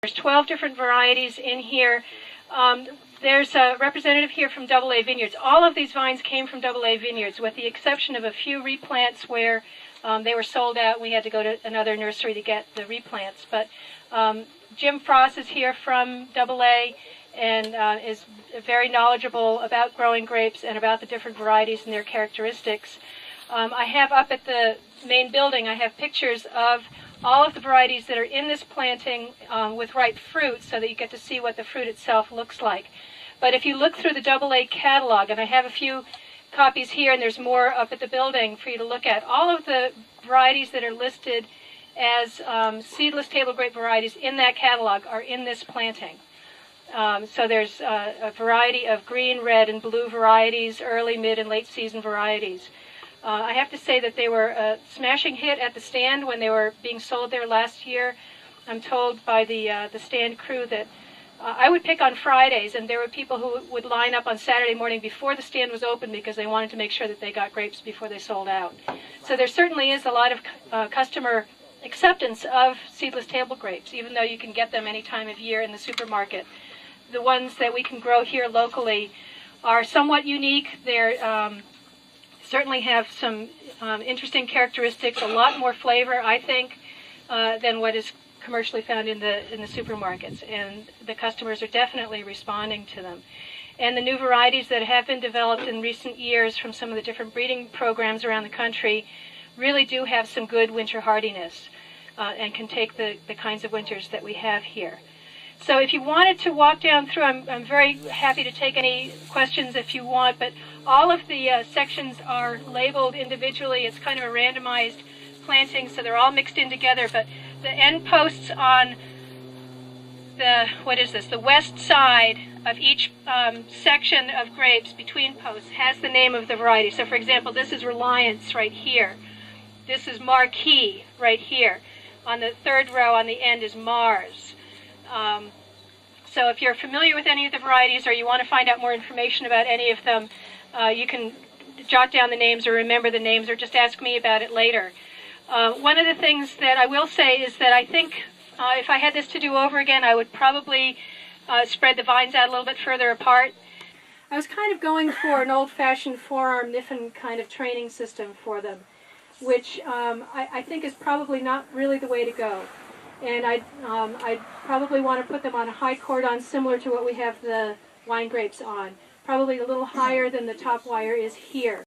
There's 12 different varieties in here. There's a representative here from AA Vineyards. All of these vines came from AA Vineyards, with the exception of a few replants where they were sold out and we had to go to another nursery to get the replants. But Jim Frost is here from AA and is very knowledgeable about growing grapes and about the different varieties and their characteristics. I have up at the main building, I have pictures of all of the varieties that are in this planting with ripe fruit, so that you get to see what the fruit itself looks like. But if you look through the AA catalog, and I have a few copies here and there's more up at the building for you to look at, all of the varieties that are listed as seedless table grape varieties in that catalog are in this planting. So there's a variety of green, red, and blue varieties, early, mid, and late season varieties. I have to say that they were a smashing hit at the stand when they were being sold there last year. I'm told by the stand crew that I would pick on Fridays, and there were people who would line up on Saturday morning before the stand was open because they wanted to make sure that they got grapes before they sold out. So there certainly is a lot of customer acceptance of seedless table grapes, even though you can get them any time of year in the supermarket. The ones that we can grow here locally are somewhat unique. They're certainly have some interesting characteristics, a lot more flavor, I think, than what is commercially found in the supermarkets, and the customers are definitely responding to them. And the new varieties that have been developed in recent years from some of the different breeding programs around the country really do have some good winter hardiness and can take the kinds of winters that we have here. So if you wanted to walk down through, I'm very happy to take any questions if you want, but all of the sections are labeled individually. It's kind of a randomized planting, so they're all mixed in together, but the end posts on the west side of each section of grapes between posts has the name of the variety. So for example, this is Reliance right here. This is Marquis right here. On the third row on the end is Mars. So if you're familiar with any of the varieties or you want to find out more information about any of them, you can jot down the names or remember the names or just ask me about it later. One of the things that I will say is that I think if I had this to do over again, I would probably spread the vines out a little bit further apart. I was kind of going for an old-fashioned forearm Niffen kind of training system for them, which I think is probably not really the way to go. And I'd probably want to put them on a high cordon similar to what we have the wine grapes on, probably a little higher than the top wire is here.